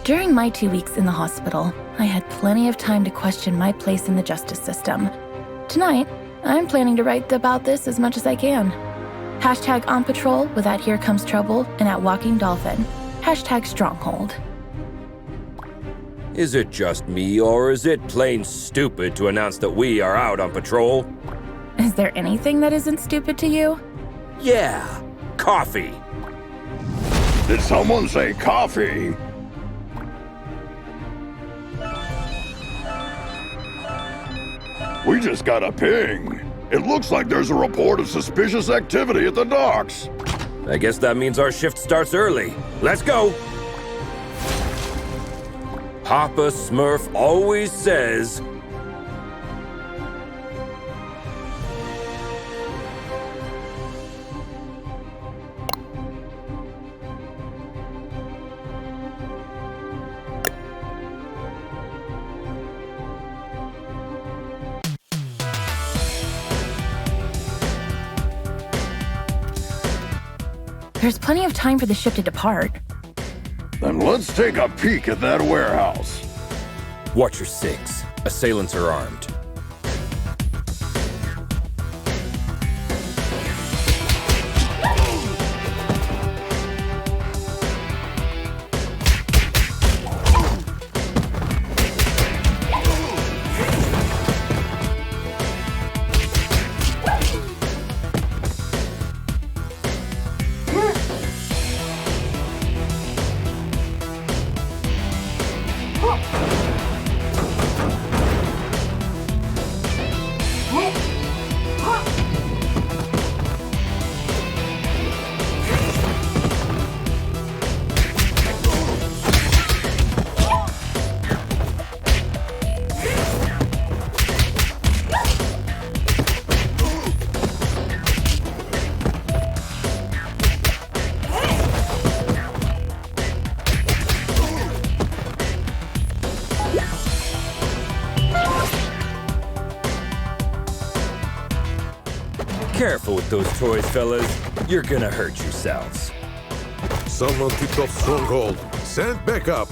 During my 2 weeks in the hospital, I had plenty of time to question my place in the justice system. Tonight, I'm planning to write about this as much as I can. Hashtag on patrol with at Here Comes Trouble and at Walking Dolphin. Hashtag Stronghold. Is it just me, or is it plain stupid to announce that we are out on patrol? Is there anything that isn't stupid to you? Yeah, coffee. Did someone say coffee? We just got a ping. It looks like there's a report of suspicious activity at the docks. I guess that means our shift starts early. Let's go! Papa Smurf always says... There's plenty of time for the ship to depart. Then let's take a peek at that warehouse. Watch your six. Assailants are armed. Careful with those toys, fellas. You're gonna hurt yourselves. Someone tipped off Stronghold. Send backup.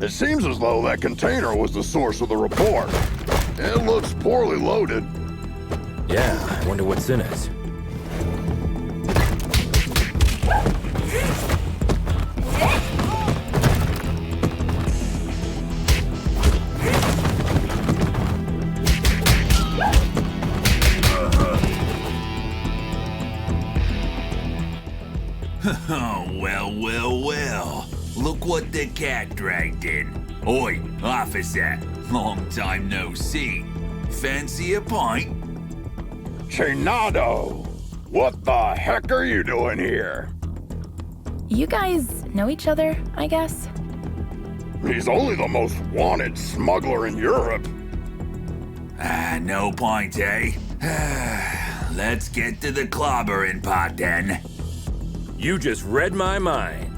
It seems as though that container was the source of the report. It looks poorly loaded. Yeah, I wonder what's in it. Well. Look what the cat dragged in. Oi, officer. Long time no see. Fancy a pint? Chinado! What the heck are you doing here? You guys know each other, I guess? He's only the most wanted smuggler in Europe. No point, eh? Let's get to the clobbering pot then. You just read my mind.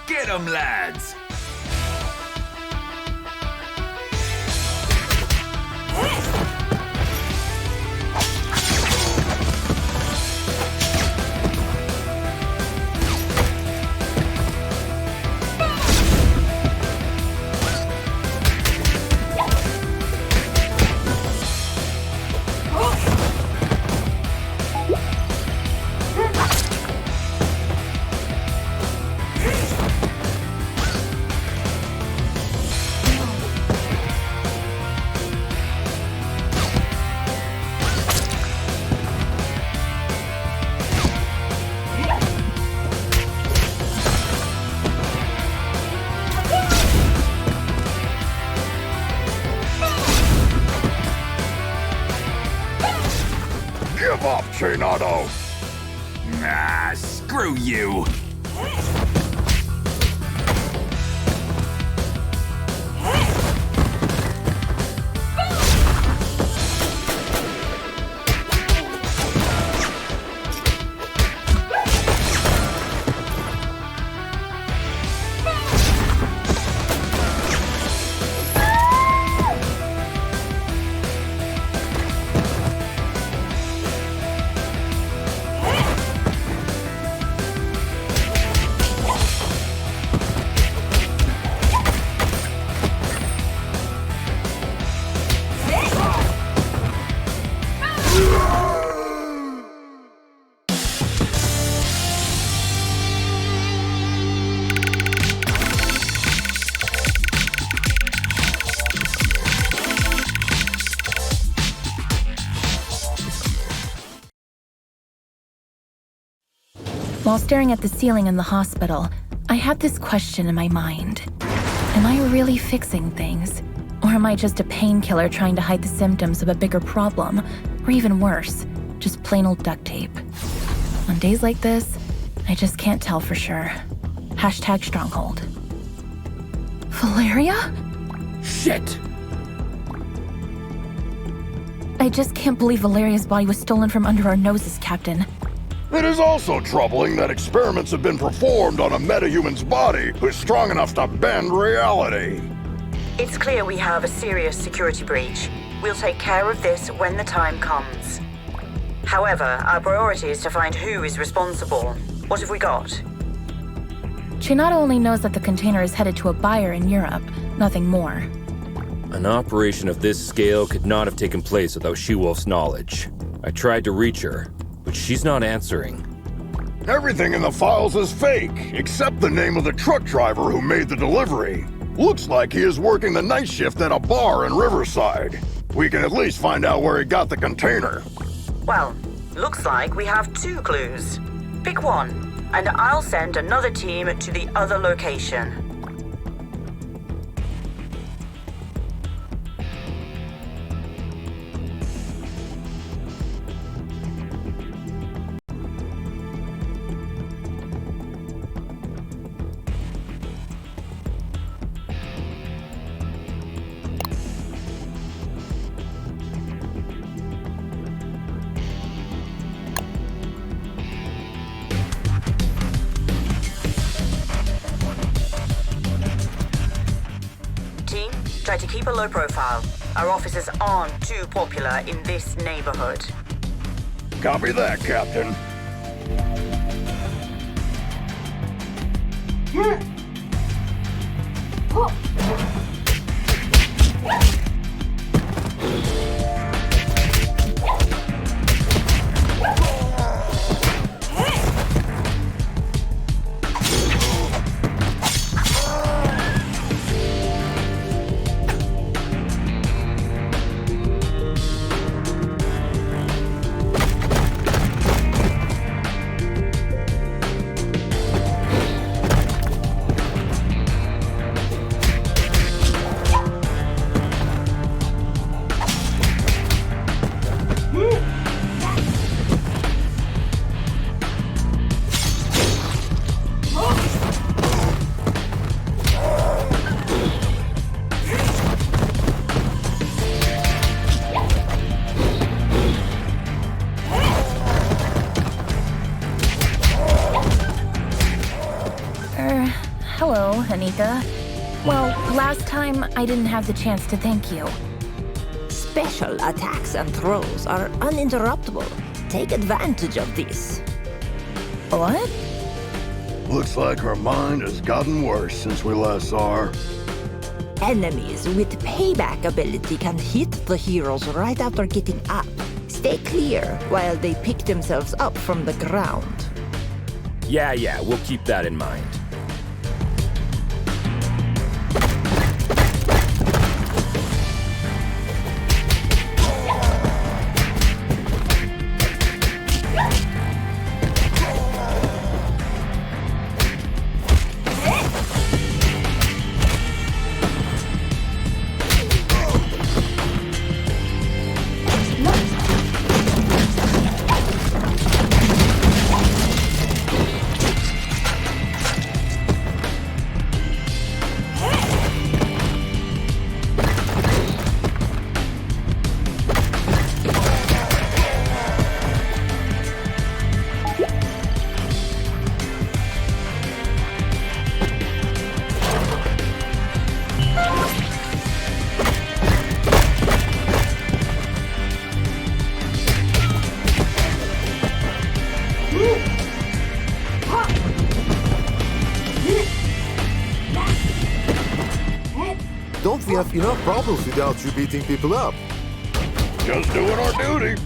Get 'em, lads! Give up, Chinado! Nah, screw you! While staring at the ceiling in the hospital, I had this question in my mind. Am I really fixing things? Or am I just a painkiller trying to hide the symptoms of a bigger problem? Or even worse, just plain old duct tape? On days like this, I just can't tell for sure. Hashtag stronghold. Valeria? Shit! I just can't believe Valeria's body was stolen from under our noses, Captain. It is also troubling that experiments have been performed on a metahuman's body who's strong enough to bend reality. It's clear we have a serious security breach. We'll take care of this when the time comes. However, our priority is to find who is responsible. What have we got? Chinado only knows that the container is headed to a buyer in Europe, nothing more. An operation of this scale could not have taken place without She-Wolf's knowledge. I tried to reach her, but she's not answering. Everything in the files is fake, except the name of the truck driver who made the delivery. Looks like he is working the night shift at a bar in Riverside. We can at least find out where he got the container. Well, looks like we have 2 clues. Pick one, and I'll send another team to the other location. Try to keep a low profile. Our officers aren't too popular in this neighborhood. Copy that, Captain. Hello, Anita. Well, last time I didn't have the chance to thank you. Special attacks and throws are uninterruptible. Take advantage of this. What? Looks like her mind has gotten worse since we last saw her. Enemies with payback ability can hit the heroes right after getting up. Stay clear while they pick themselves up from the ground. Yeah, we'll keep that in mind. Don't we have enough problems without you beating people up? Just doing our duty.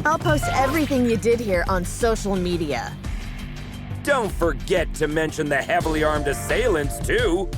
I'll post everything you did here on social media. Don't forget to mention the heavily armed assailants, too.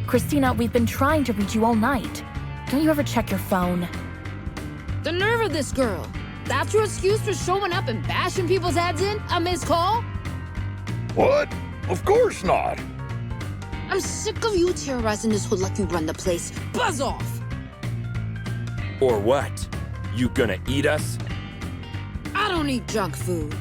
Christina, we've been trying to reach you all night. Don't you ever check your phone? The nerve of this girl. That's your excuse for showing up and bashing people's heads in? A missed call? What? Of course not. I'm sick of you terrorizing this hood like you run the place. Buzz off! Or what? You gonna eat us? I don't eat junk food.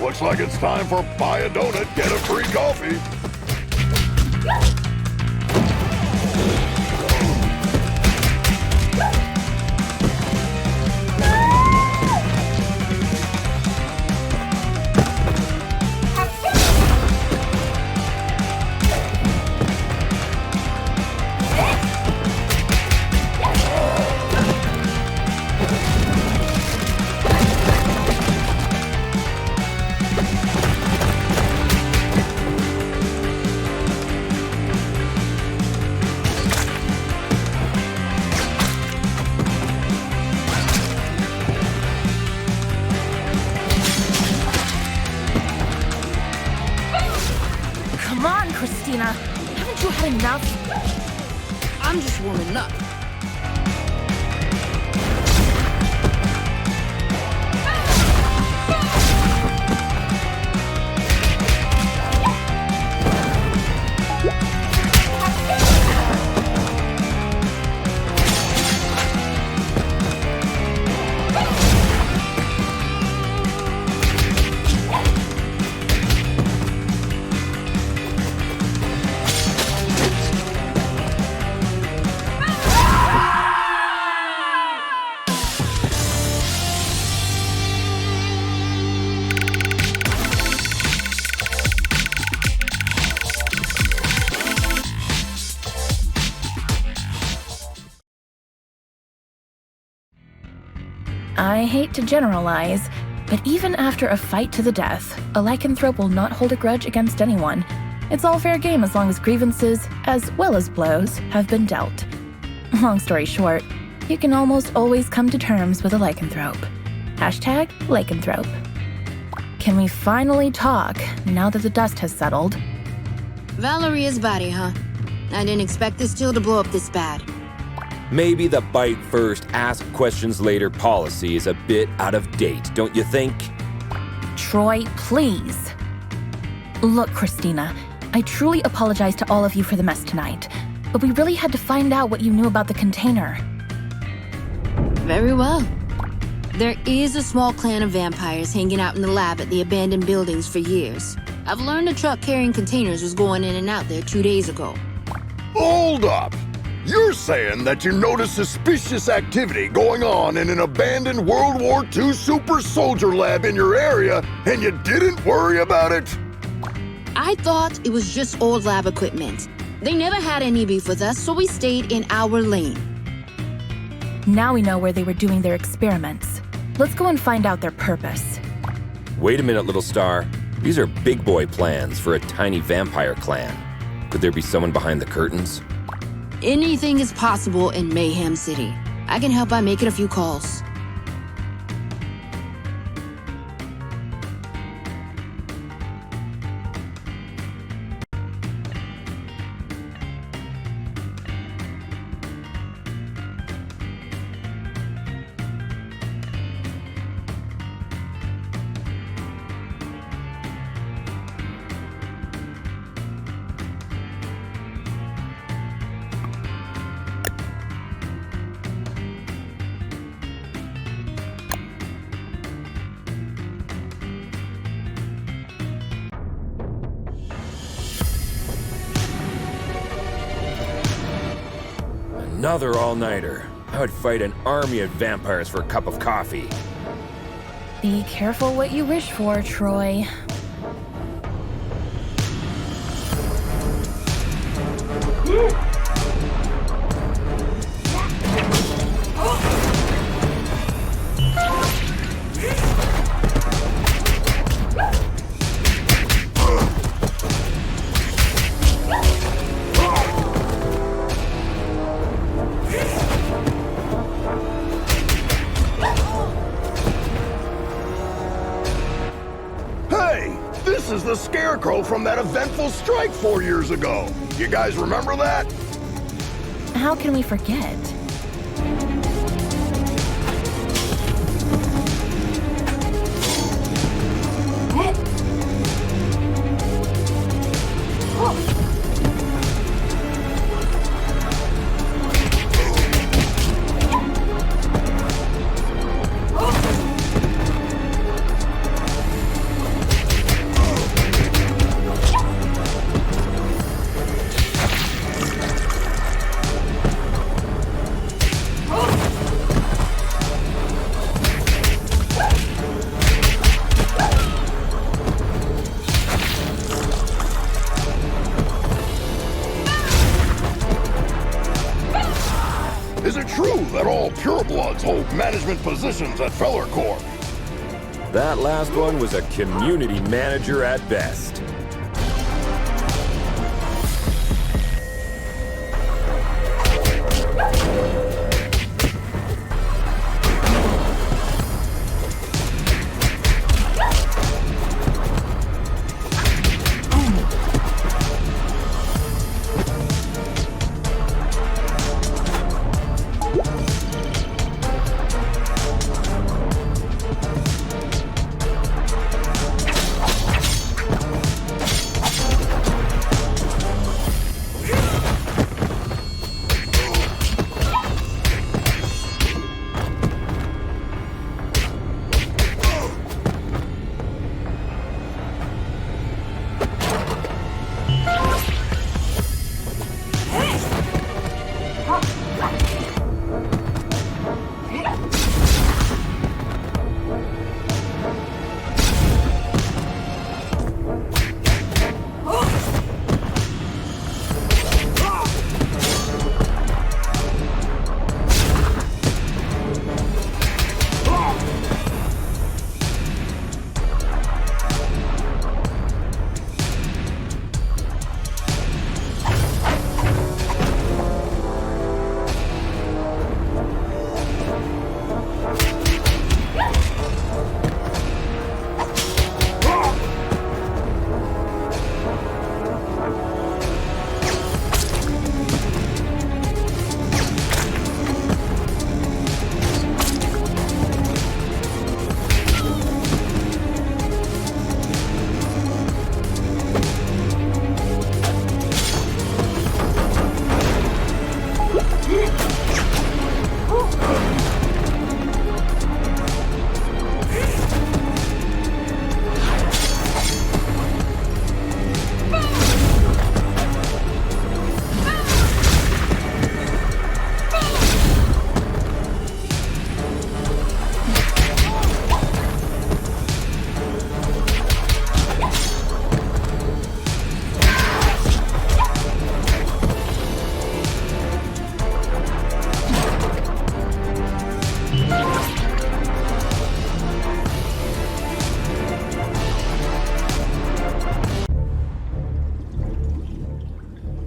Looks like it's time for buy a donut, get a free coffee. Come on, Christina. Haven't you had enough? I'm just warming up. I hate to generalize, but even after a fight to the death, a lycanthrope will not hold a grudge against anyone. It's all fair game as long as grievances, as well as blows, have been dealt. Long story short, you can almost always come to terms with a lycanthrope. Hashtag lycanthrope. Can we finally talk now that the dust has settled? Valeria's body, huh? I didn't expect this deal to blow up this bad. Maybe the bite first, ask questions later policy is a bit out of date, don't you think? Troy, please. Look, Christina, I truly apologize to all of you for the mess tonight, but we really had to find out what you knew about the container. Very well. There is a small clan of vampires hanging out in the lab at the abandoned buildings for years. I've learned a truck carrying containers was going in and out there 2 days ago. Hold up! You're saying that you noticed suspicious activity going on in an abandoned World War II super soldier lab in your area, and you didn't worry about it? I thought it was just old lab equipment. They never had any beef with us, so we stayed in our lane. Now we know where they were doing their experiments. Let's go and find out their purpose. Wait a minute, little star. These are big boy plans for a tiny vampire clan. Could there be someone behind the curtains? Anything is possible in Mayhem City. I can help by making a few calls. Another all-nighter. I would fight an army of vampires for a cup of coffee. Be careful what you wish for, Troy. This is the Scarecrow from that eventful strike 4 years ago. You guys remember that? How can we forget? Is it true that all purebloods hold management positions at Feller Corp? That last one was a community manager at best.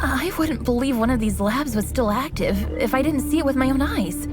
I wouldn't believe one of these labs was still active if I didn't see it with my own eyes.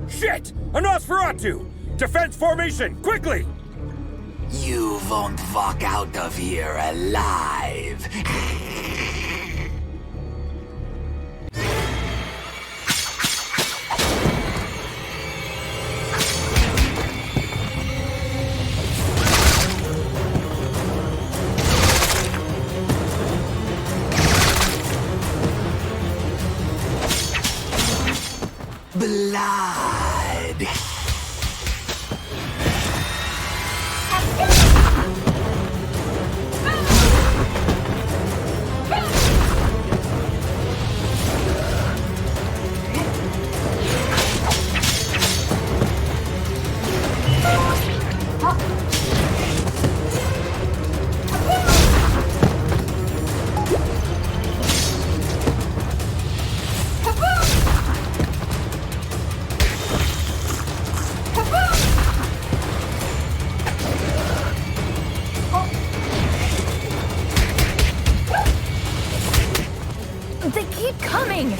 Shit! A Nosferatu! Defense formation, quickly! You won't walk out of here alive. blood. They keep coming!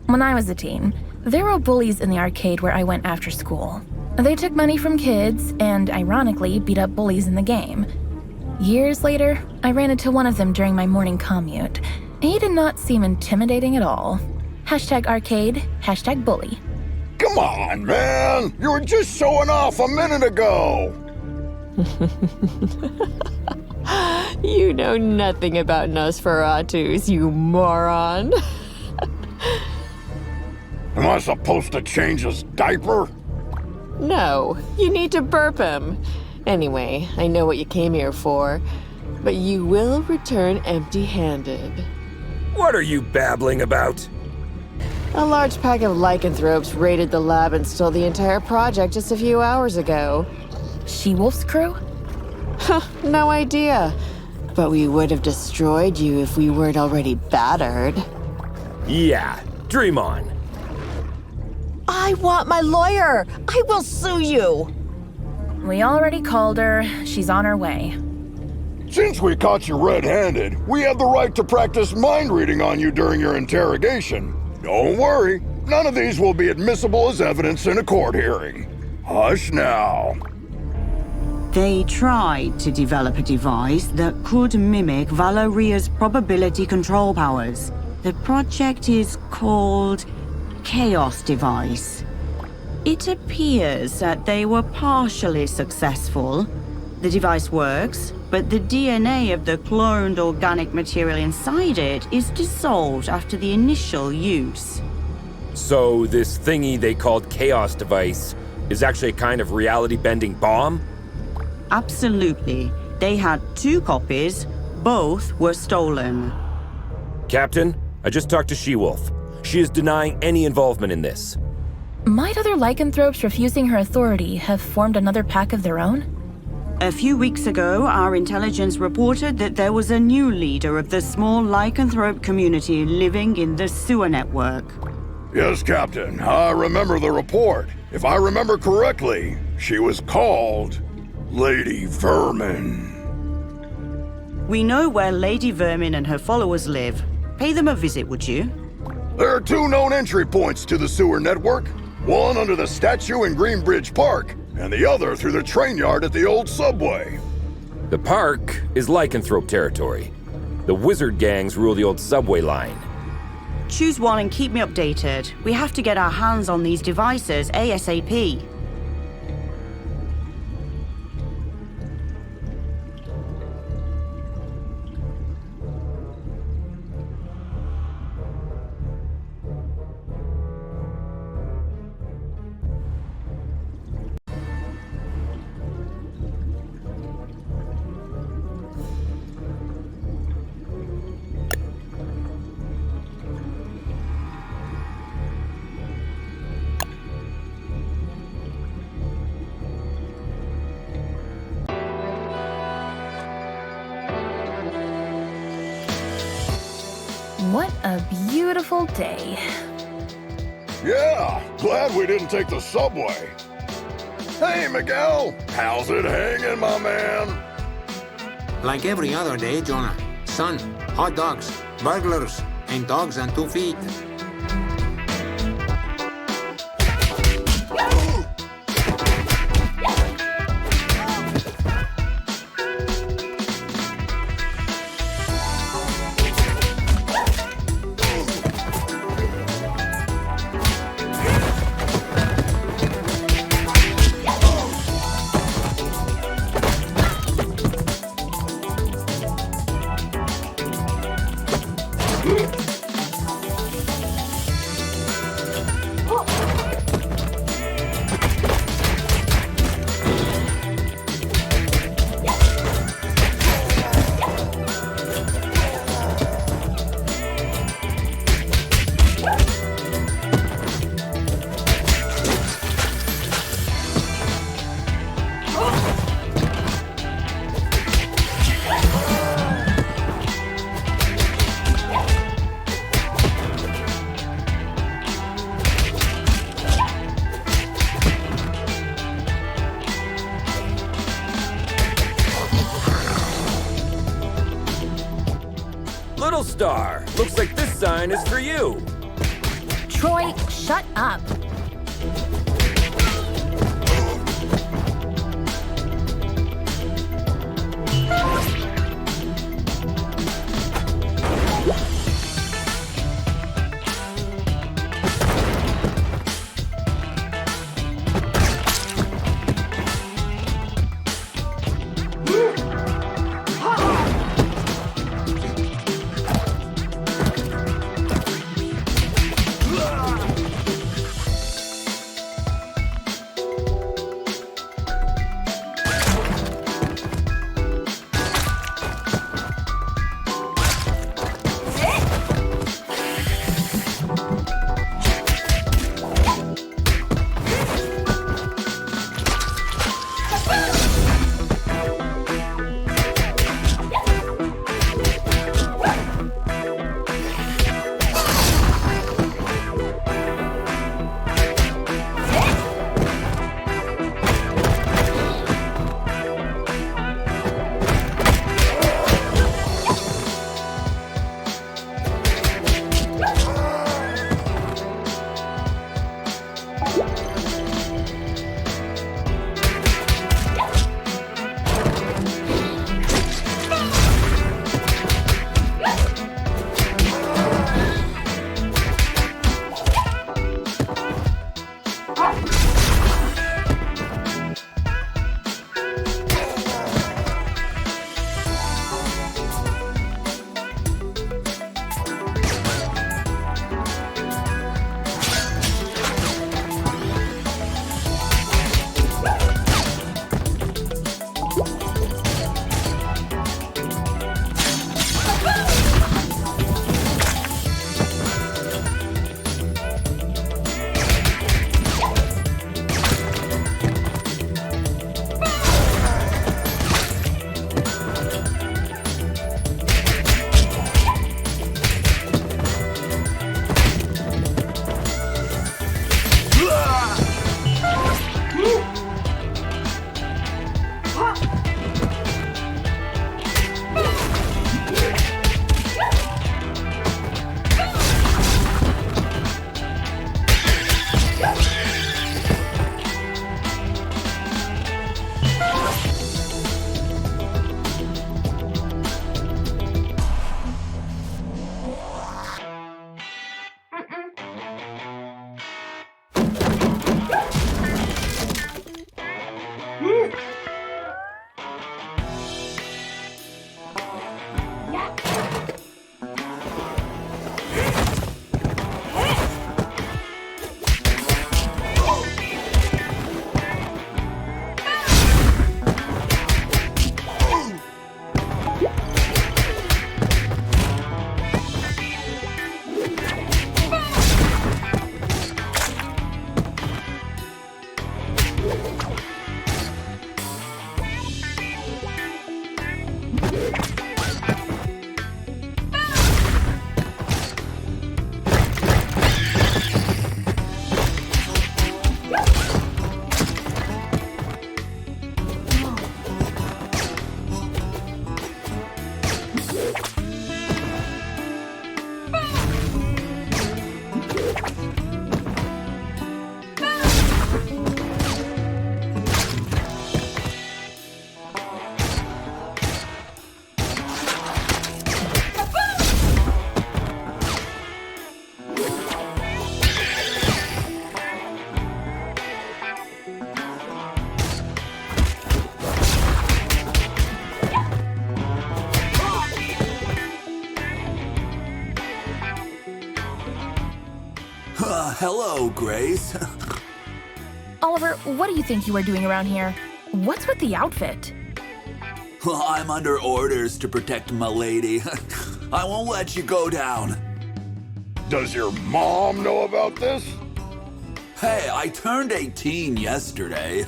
When I was a teen, there were bullies in the arcade where I went after school. They took money from kids and, ironically, beat up bullies in the game. Years later, I ran into one of them during my morning commute. He did not seem intimidating at all. #arcade, #bully. Come on, man! You were just showing off a minute ago! You know nothing about Nosferatus, you moron. Am I supposed to change his diaper? No, you need to burp him. Anyway, I know what you came here for, but you will return empty-handed. What are you babbling about? A large pack of lycanthropes raided the lab and stole the entire project just a few hours ago. She-Wolf's crew? No idea. But we would have destroyed you if we weren't already battered. Yeah, dream on. I want my lawyer! I will sue you! We already called her. She's on her way. Since we caught you red-handed, we have the right to practice mind reading on you during your interrogation. Don't worry, none of these will be admissible as evidence in a court hearing. Hush now. They tried to develop a device that could mimic Valoria's probability control powers. The project is called Chaos Device. It appears that they were partially successful. The device works, but the DNA of the cloned organic material inside it is dissolved after the initial use. So this thingy they called Chaos Device is actually a kind of reality-bending bomb? Absolutely. They had 2 copies. Both were stolen. Captain, I just talked to She-Wolf. She is denying any involvement in this. Might other lycanthropes refusing her authority have formed another pack of their own? A few weeks ago, our intelligence reported that there was a new leader of the small lycanthrope community living in the sewer network. Yes, Captain, I remember the report. If I remember correctly, she was called Lady Vermin. We know where Lady Vermin and her followers live. Pay them a visit, would you? There are 2 known entry points to the sewer network. One under the statue in Greenbridge Park, and the other through the train yard at the old subway. The park is lycanthrope territory. The wizard gangs rule the old subway line. Choose one and keep me updated. We have to get our hands on these devices ASAP. beautiful day. Yeah, glad we didn't take the subway. Hey, Miguel, how's it hanging, my man? Like every other day, Jonah. Sun, hot dogs, burglars, and dogs on 2 feet. Little Star, looks like this sign is for you. Troy, shut up. Hello, Grace. Oliver, what do you think you are doing around here? What's with the outfit? I'm under orders to protect my lady. I won't let you go down. Does your mom know about this? Hey, I turned 18 yesterday.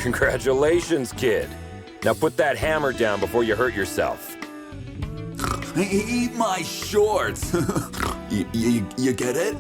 Congratulations, kid. Now put that hammer down before you hurt yourself. Eat my shorts. You get it?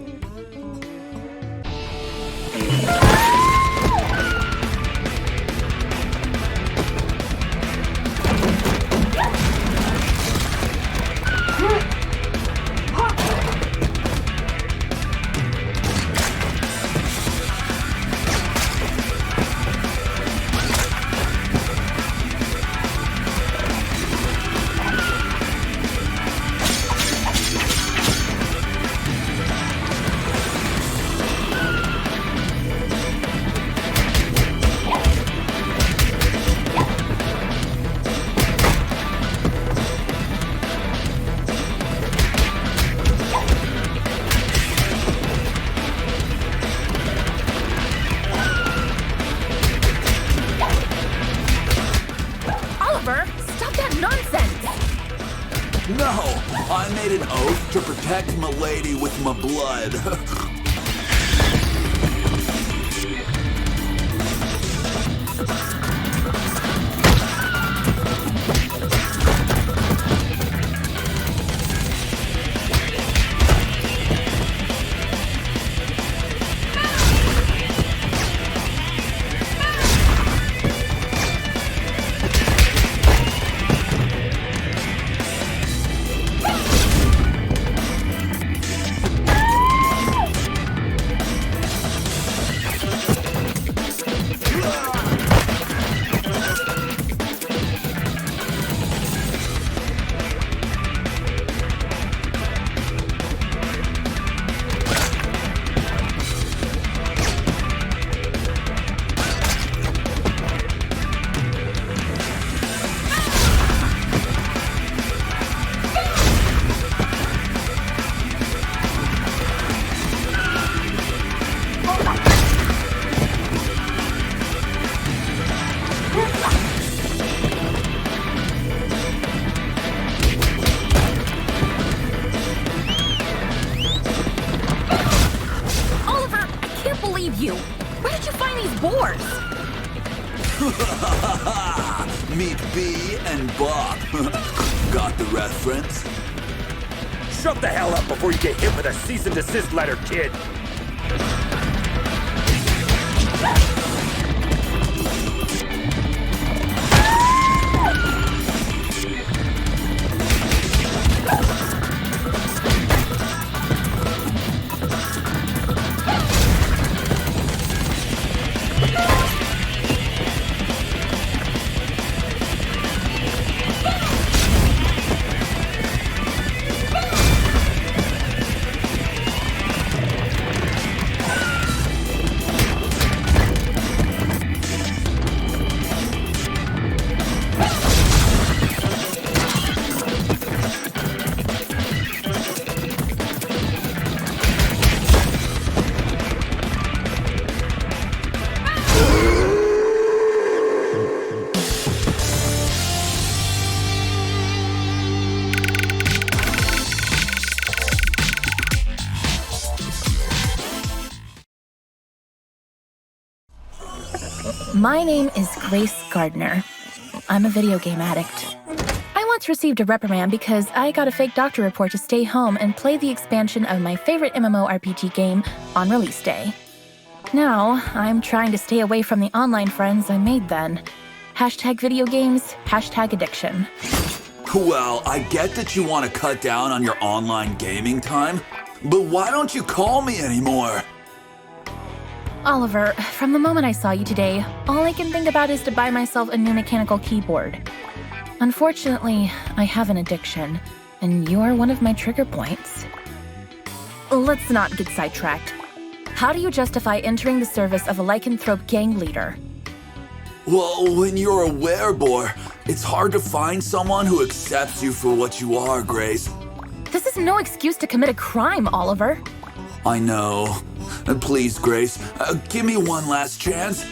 No, I made an oath to protect my lady with my blood. Where did you find these boars? Meet B and Bob. Got the reference? Shut the hell up before you get hit with a cease and desist letter, kid! My name is Grace Gardner. I'm a video game addict. I once received a reprimand because I got a fake doctor report to stay home and play the expansion of my favorite MMORPG game on release day. Now, I'm trying to stay away from the online friends I made then. Hashtag video games, hashtag addiction. Well, I get that you want to cut down on your online gaming time, but why don't you call me anymore? Oliver, from the moment I saw you today, all I can think about is to buy myself a new mechanical keyboard. Unfortunately, I have an addiction, and you are one of my trigger points. Let's not get sidetracked. How do you justify entering the service of a lycanthrope gang leader? Well, when you're a werebore, it's hard to find someone who accepts you for what you are, Grace. This is no excuse to commit a crime, Oliver. I know. Please, Grace, give me one last chance.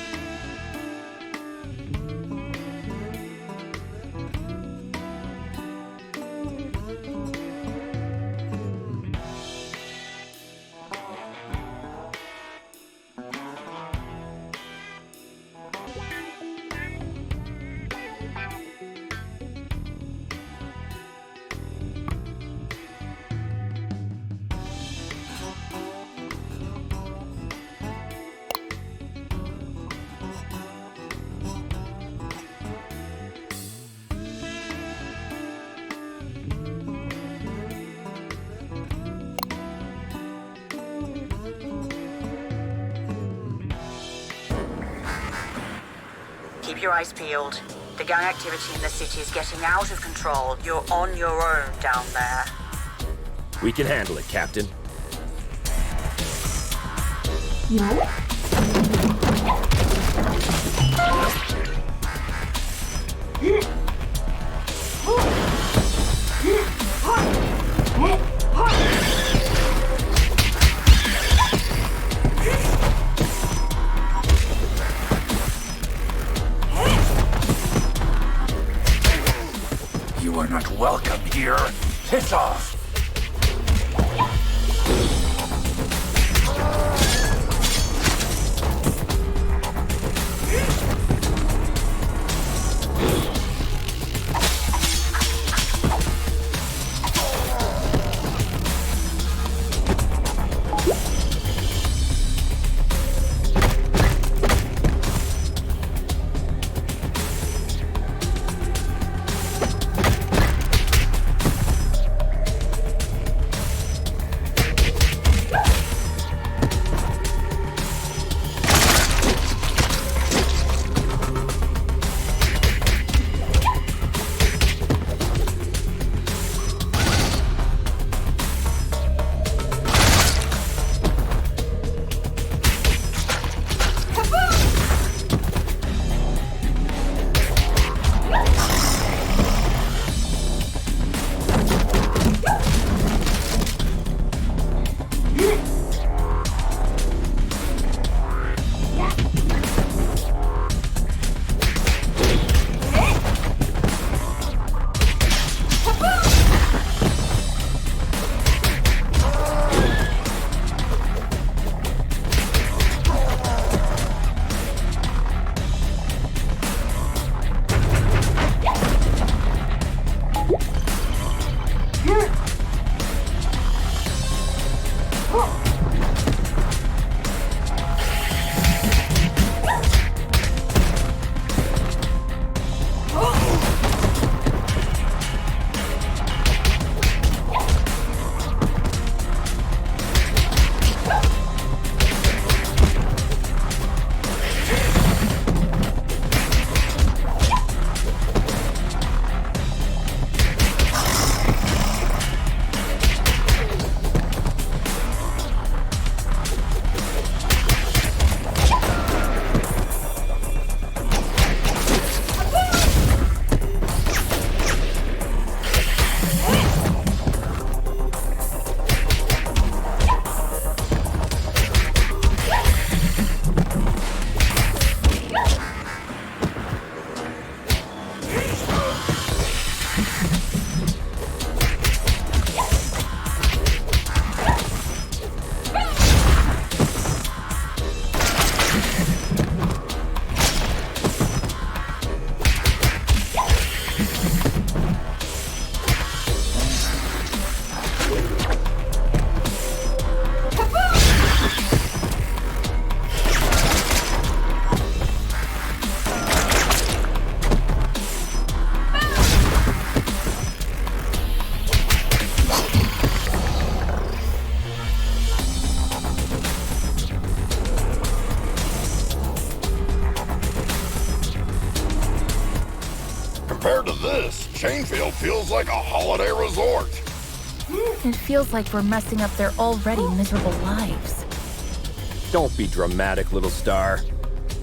Keep your eyes peeled. The gang activity in the city is getting out of control. You're on your own down there. We can handle it, Captain. You are not welcome here. Piss off! Compared to this, Chainfield feels like a holiday resort. It feels like we're messing up their already miserable lives. Don't be dramatic, little star.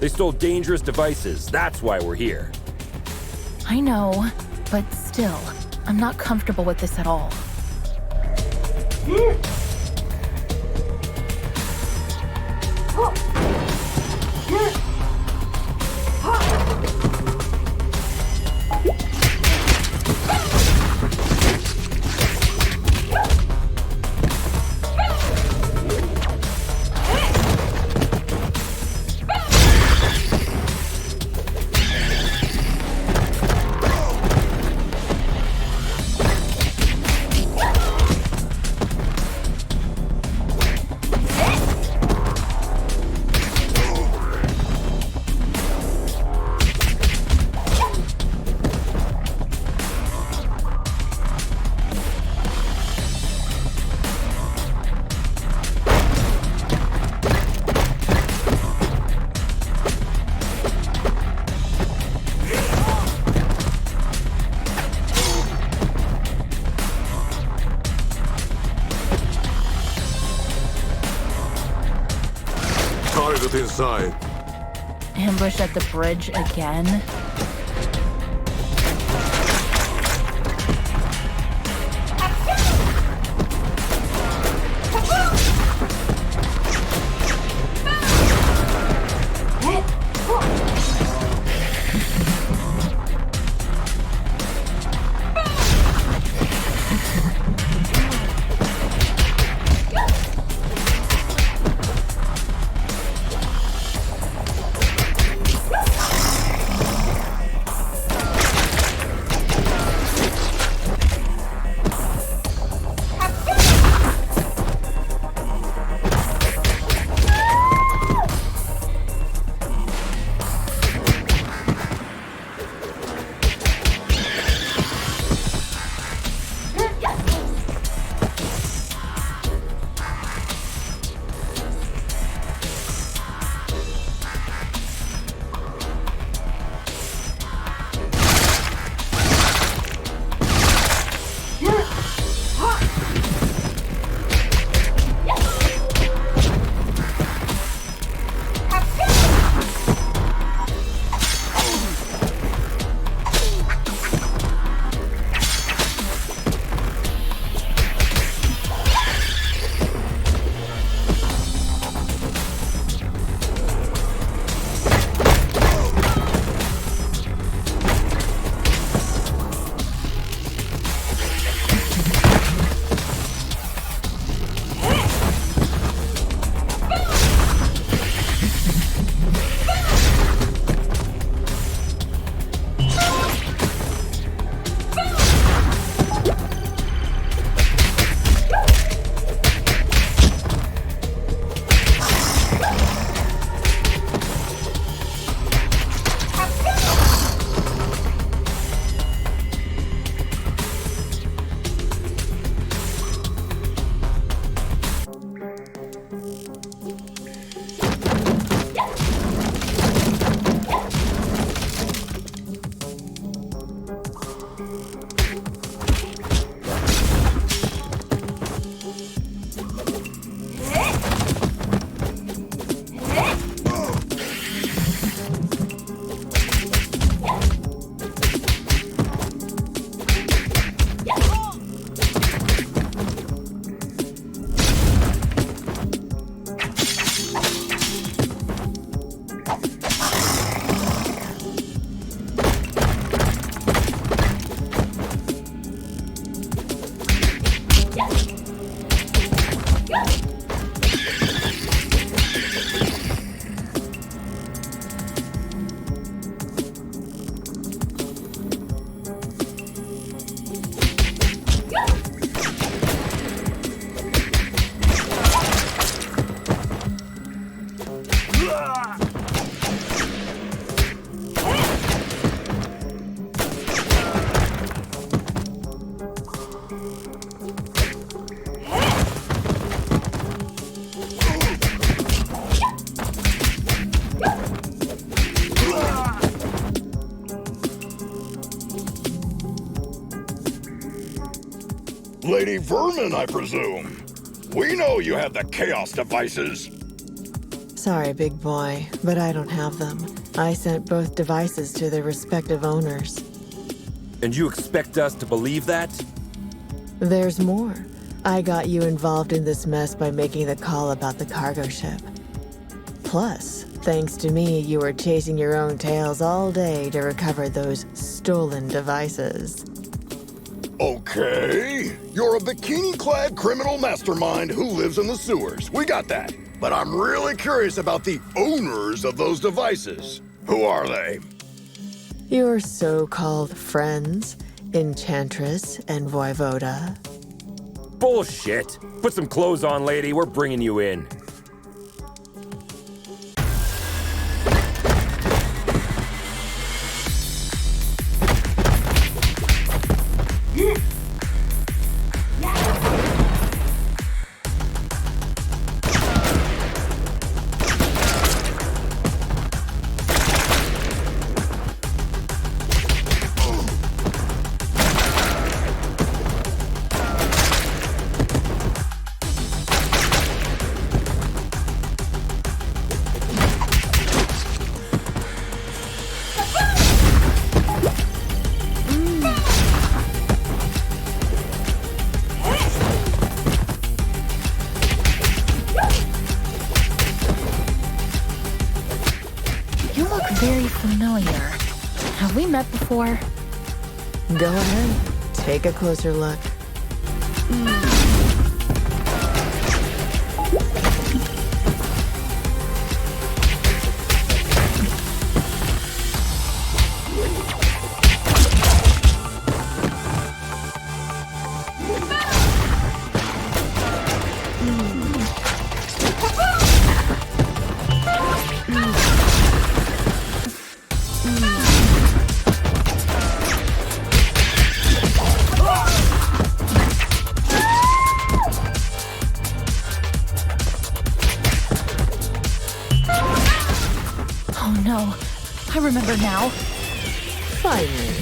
They stole dangerous devices. That's why we're here. I know, but still, I'm not comfortable with this at all. Target inside. Ambush at the bridge again? Lady Vermin, I presume. We know you have the Chaos devices. Sorry, big boy, but I don't have them. I sent both devices to their respective owners. And you expect us to believe that? There's more. I got you involved in this mess by making the call about the cargo ship. Plus, Thanks to me, you were chasing your own tails all day to recover those stolen devices. Okay, you're a bikini-clad criminal mastermind who lives in the sewers. We got that. But I'm really curious about the owners of those devices. Who are they? Your so-called friends, Enchantress and Voivoda. Bullshit! Put some clothes on, lady. We're bringing you in. Very familiar. Have we met before? Go ahead. Take a closer look. Oh no, I remember now. Finally.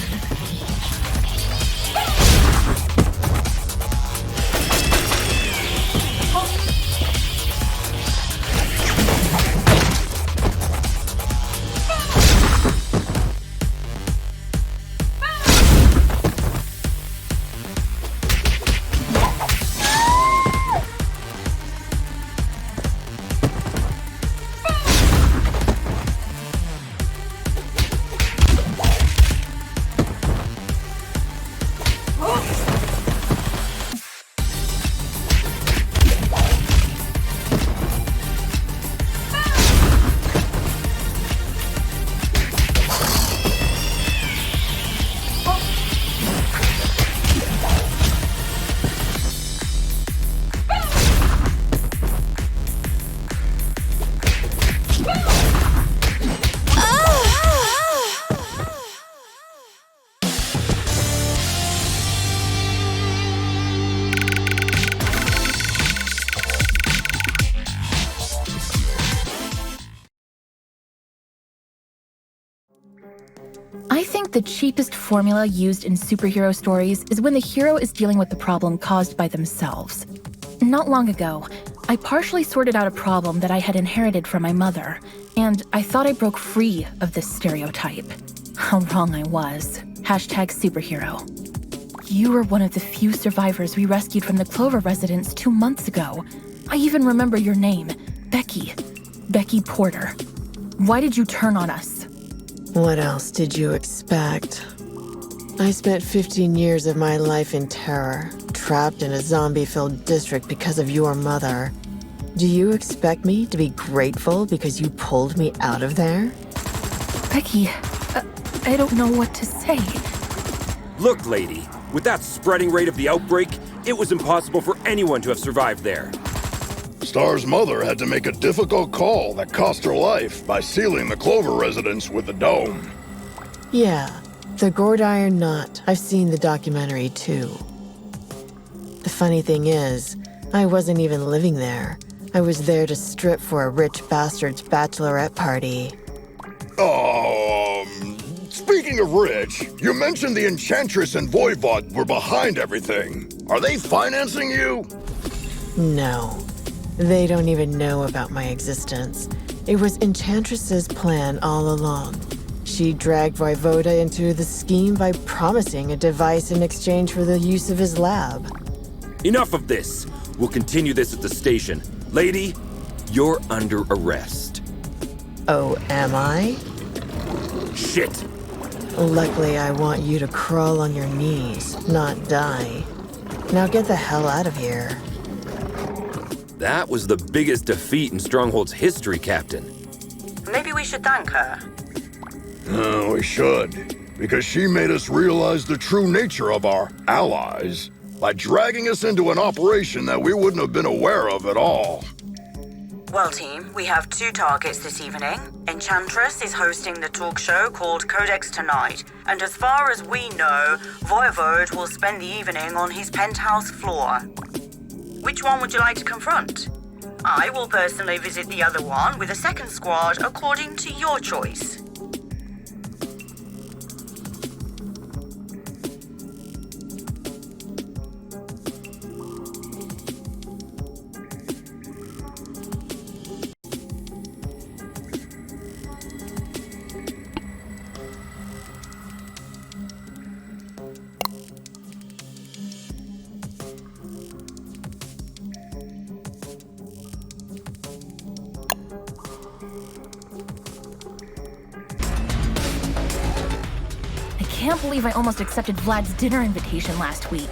I think the cheapest formula used in superhero stories is when the hero is dealing with the problem caused by themselves. Not long ago, I partially sorted out a problem that I had inherited from my mother, and I thought I broke free of this stereotype. How wrong I was. #superhero. You were one of the few survivors we rescued from the Clover residence 2 months ago. I even remember your name, Becky. Becky Porter. Why did you turn on us? What else did you expect? I spent 15 years of my life in terror, trapped in a zombie-filled district because of your mother. Do you expect me to be grateful because you pulled me out of there? Becky, I don't know what to say. Look, lady, with that spreading rate of the outbreak, it was impossible for anyone to have survived there. Star's mother had to make a difficult call that cost her life by sealing the Clover residence with the dome. Yeah, the gourd iron knot. I've seen the documentary too. The funny thing is, I wasn't even living there. I was there to strip for a rich bastard's bachelorette party. Speaking of rich, you mentioned the Enchantress and Voivod were behind everything. Are they financing you? No. They don't even know about my existence. It was Enchantress's plan all along. She dragged Voivoda into the scheme by promising a device in exchange for the use of his lab. Enough of this. We'll continue this at the station. Lady, you're under arrest. Oh, am I? Shit! Luckily, I want you to crawl on your knees, not die. Now get the hell out of here. That was the biggest defeat in Stronghold's history, Captain. Maybe we should thank her. We should, because she made us realize the true nature of our allies by dragging us into an operation that we wouldn't have been aware of at all. Well, team, we have 2 targets this evening. Enchantress is hosting the talk show called Codex tonight, and as far as we know, Voivode will spend the evening on his penthouse floor. Which one would you like to confront? I will personally visit the other one with a second squad according to your choice. I can't believe I almost accepted Vlad's dinner invitation last week.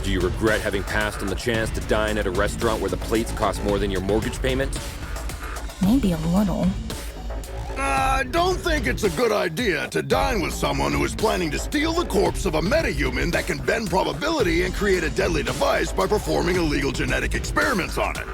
Do you regret having passed on the chance to dine at a restaurant where the plates cost more than your mortgage payment? Maybe a little. I don't think it's a good idea to dine with someone who is planning to steal the corpse of a metahuman that can bend probability and create a deadly device by performing illegal genetic experiments on it.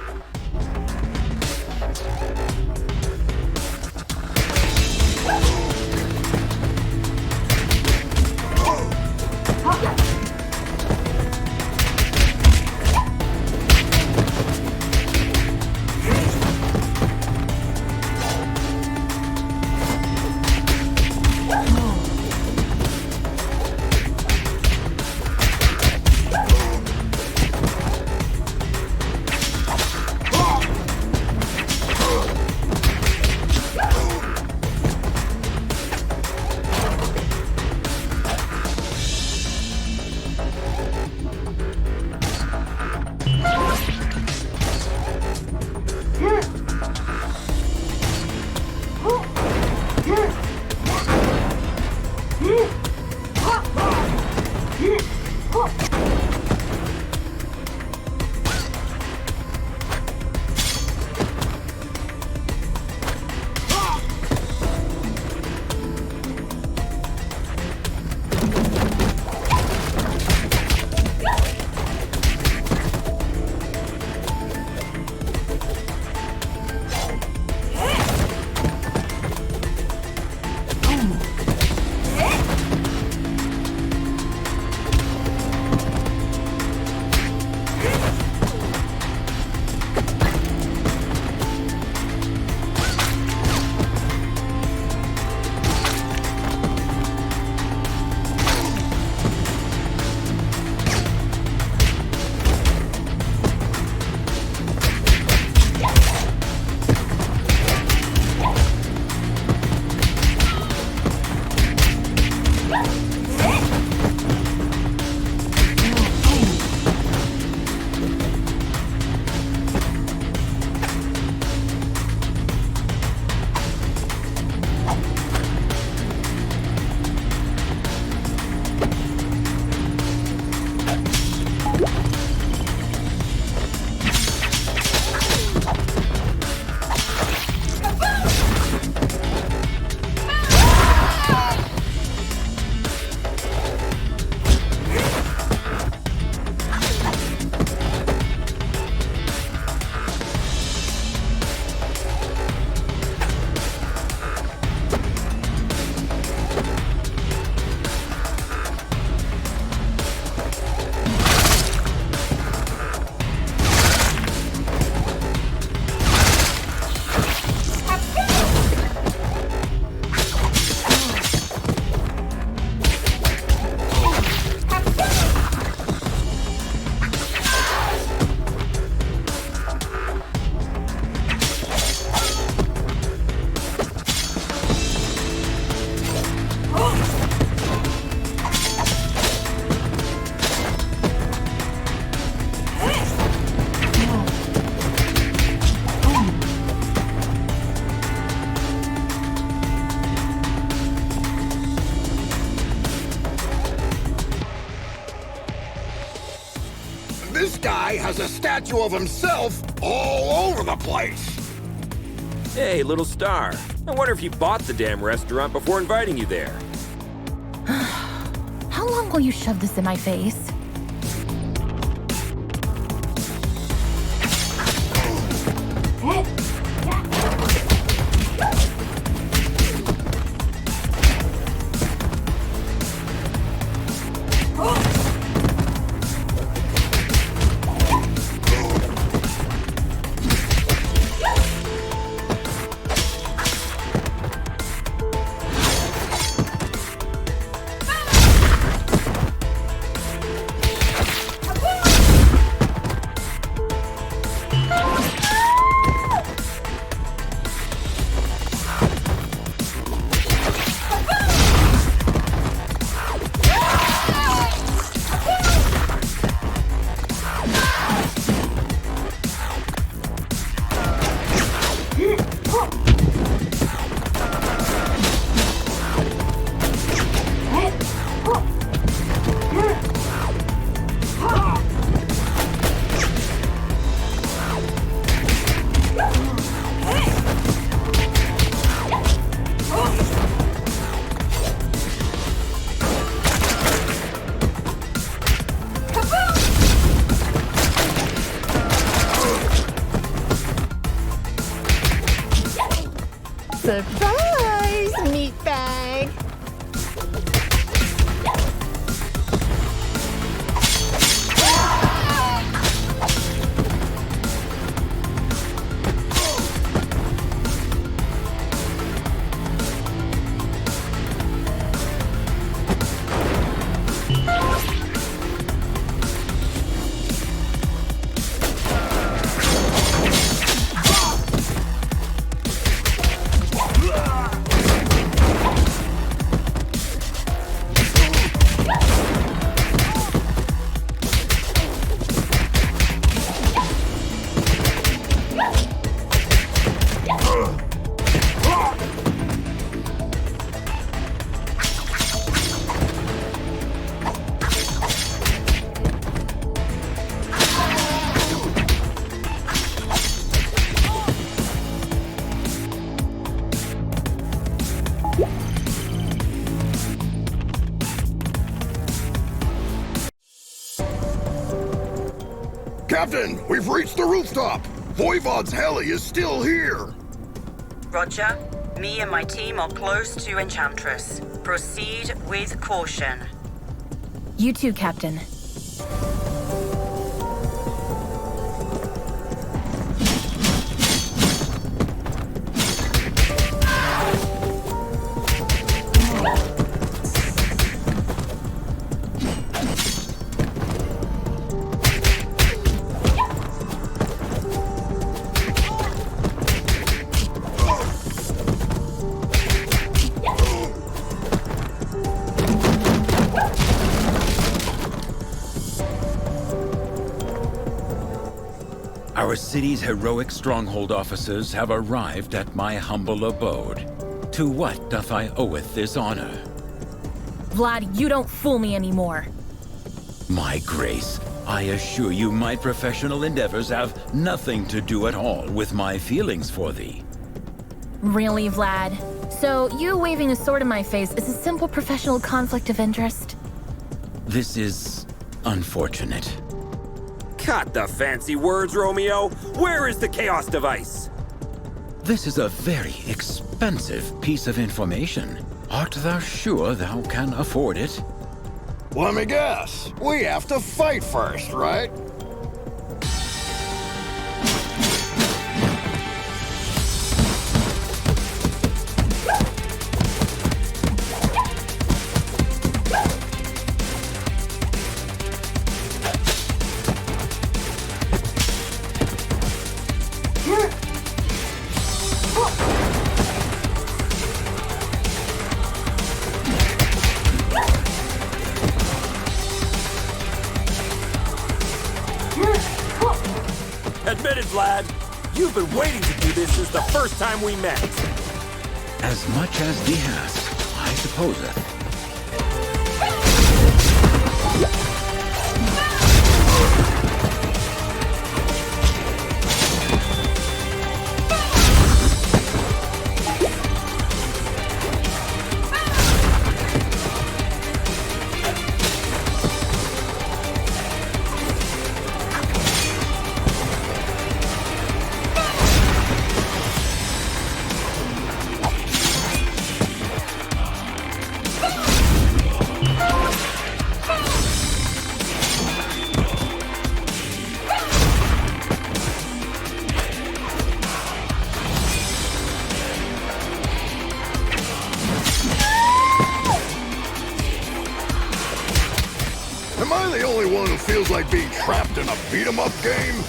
This guy has a statue of himself all over the place. Hey, little star. I wonder if you bought the damn restaurant before inviting you there. How long will you shove this in my face? Surprise, meatbag! Captain, we've reached the rooftop. Voivod's heli is still here. Roger. Me and my team are close to Enchantress. Proceed with caution. You too, Captain. Our city's heroic stronghold officers have arrived at my humble abode. To what doth I oweth this honor? Vlad, you don't fool me anymore. My grace, I assure you my professional endeavors have nothing to do at all with my feelings for thee. Really, Vlad? So you waving a sword in my face is a simple professional conflict of interest? This is unfortunate. Cut the fancy words, Romeo. Where is the Chaos device? This is a very expensive piece of information. Art thou sure thou can afford it? Let me guess. We have to fight first, right? Admit it, Vlad. You've been waiting to do this since the first time we met. As much as thee hast, I supposeth. only one who feels like being trapped in a beat-em-up game?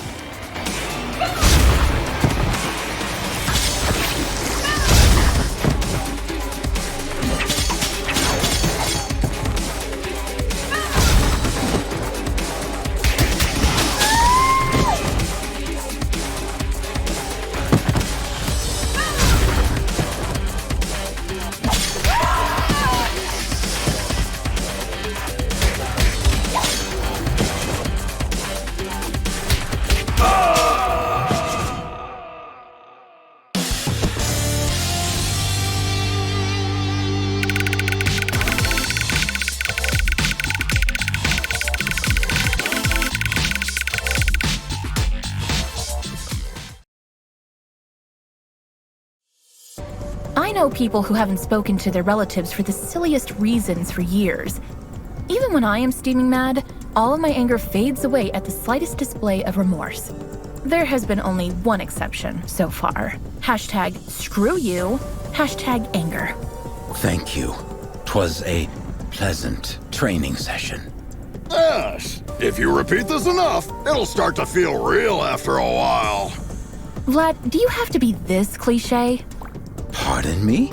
I know people who haven't spoken to their relatives for the silliest reasons for years. Even when I am steaming mad, all of my anger fades away at the slightest display of remorse. There has been only one exception so far. Hashtag screw you, hashtag anger. Thank you. 'Twas a pleasant training session. Yes. If you repeat this enough, it'll start to feel real after a while. Vlad, do you have to be this cliche? Pardon me?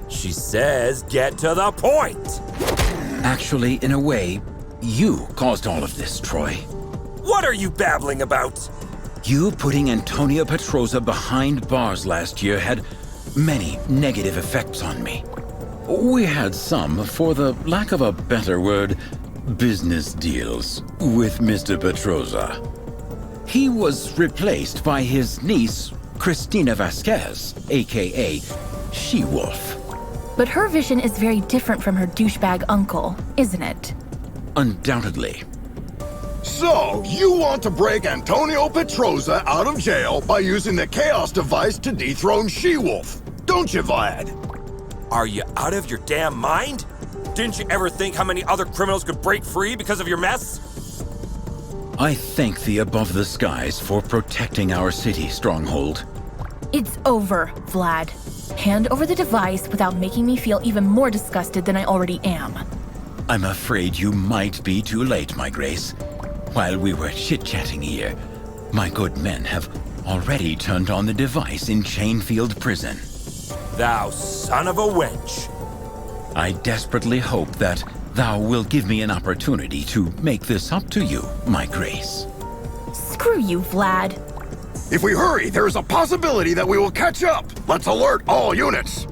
She says get to the point. Actually, in a way, you caused all of this, Troy. What are you babbling about? You putting Antonia Petroza behind bars last year had many negative effects on me. We had some, for the lack of a better word, business deals with Mr. Petroza. He was replaced by his niece, Cristina Vasquez, aka She-Wolf. But her vision is very different from her douchebag uncle, isn't it? Undoubtedly. So, you want to break Antonio Petroza out of jail by using the Chaos device to dethrone She-Wolf, don't you, Vlad? Are you out of your damn mind? Didn't you ever think how many other criminals could break free because of your mess? I thank the above the skies for protecting our city, Stronghold. It's over, Vlad. Hand over the device without making me feel even more disgusted than I already am. I'm afraid you might be too late, my Grace. While we were chit-chatting here, my good men have already turned on the device in Chainfield Prison. Thou son of a wench. I desperately hope that thou will give me an opportunity to make this up to you, my Grace. Screw you, Vlad. If we hurry, there is a possibility that we will catch up. Let's alert all units.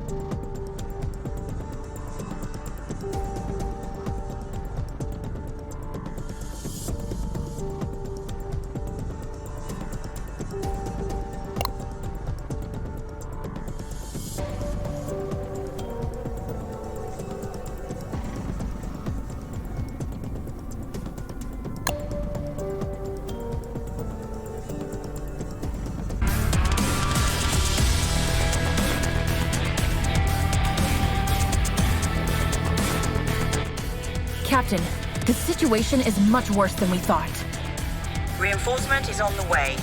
Captain, the situation is much worse than we thought. Reinforcement is on the way.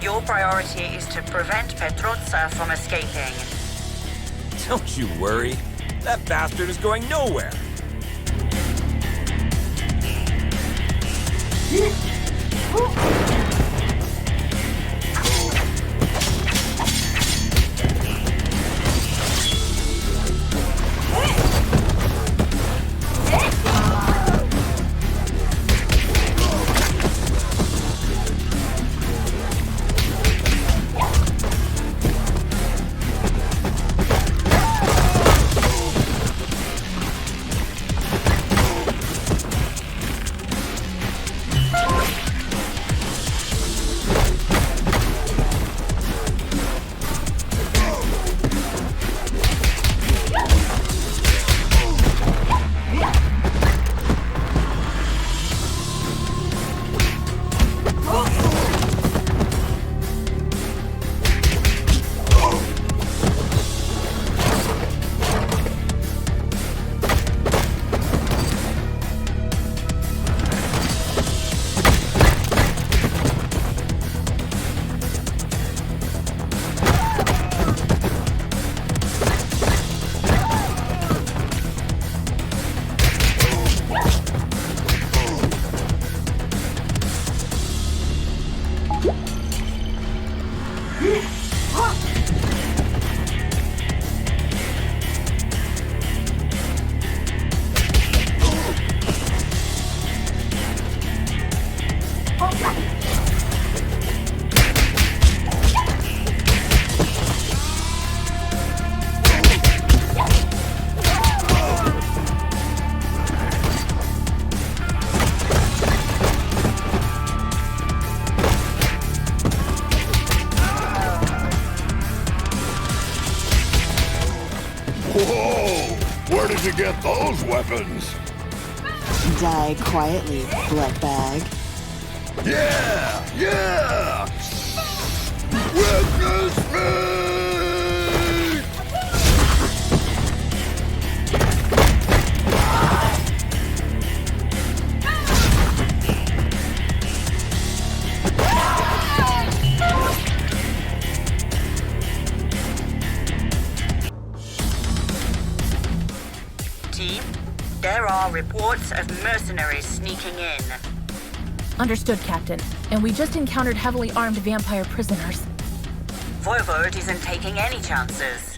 Your priority is to prevent Petroza from escaping. Don't you worry. That bastard is going nowhere. Whoa! Where did you get those weapons? Die quietly, blood bag. Yeah! Yeah! Witness me! Team, there are reports of mercenaries sneaking in. Understood, Captain. And we just encountered heavily armed vampire prisoners. Voivode isn't taking any chances.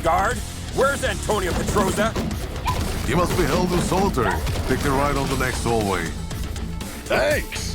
Guard, where's Antonio Petroza? He must be held in solitary. Take a ride on the next hallway. Thanks!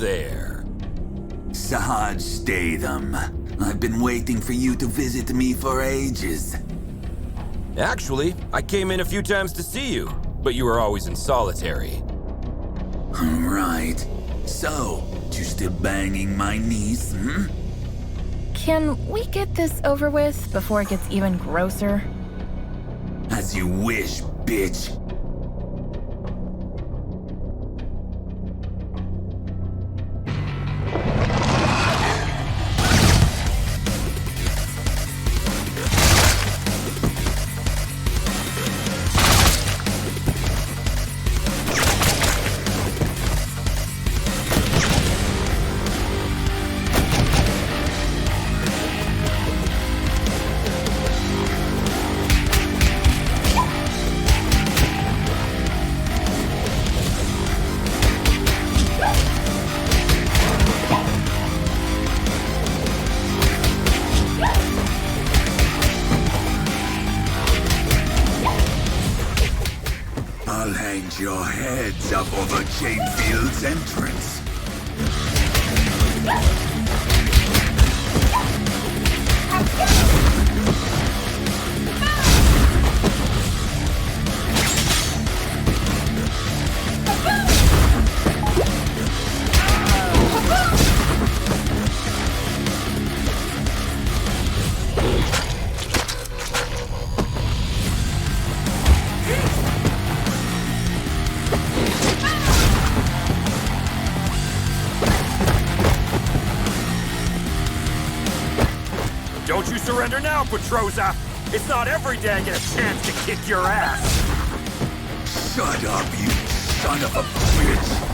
there. Sahaj Statham. I've been waiting for you to visit me for ages. Actually, I came in a few times to see you, but you were always in solitary. Right. So, you still banging my niece, hmm? Can we get this over with before it gets even grosser? As you wish, bitch. I'll hang your heads up over Chainfield's entrance. Don't you surrender now, Petrosa! It's not every day I get a chance to kick your ass! Shut up, you son of a bitch!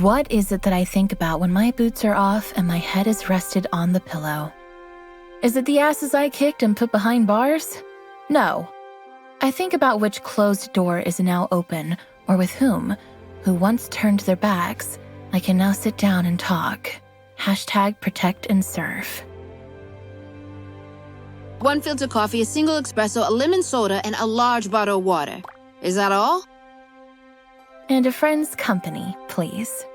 What is it that I think about when my boots are off and my head is rested on the pillow? Is it the asses I kicked and put behind bars? No. I think about which closed door is now open, or with whom, who once turned their backs, I can now sit down and talk. Hashtag protect and serve. 1 filter coffee, a single espresso, a lemon soda, and a large bottle of water. Is that all? And a friend's company, please.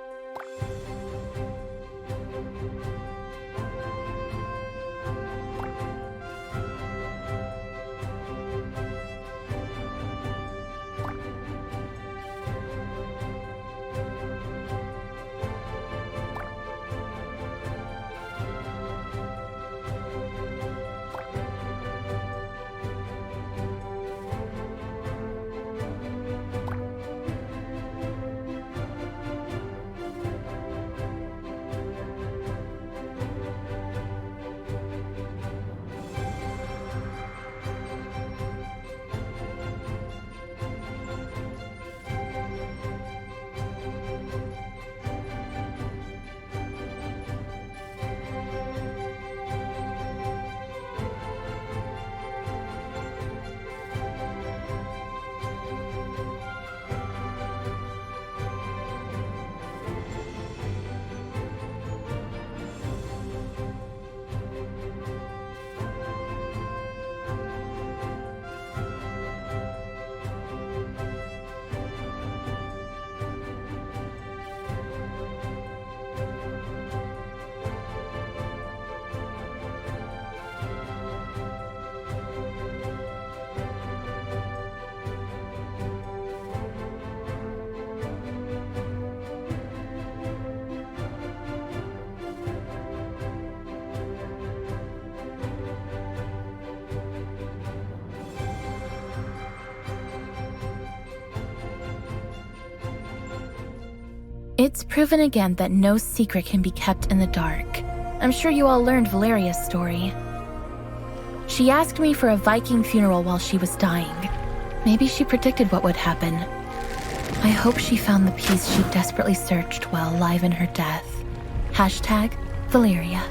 It's proven again that no secret can be kept in the dark. I'm sure you all learned Valeria's story. She asked me for a Viking funeral while she was dying. Maybe she predicted what would happen. I hope she found the peace she desperately searched while alive in her death. #Valeria.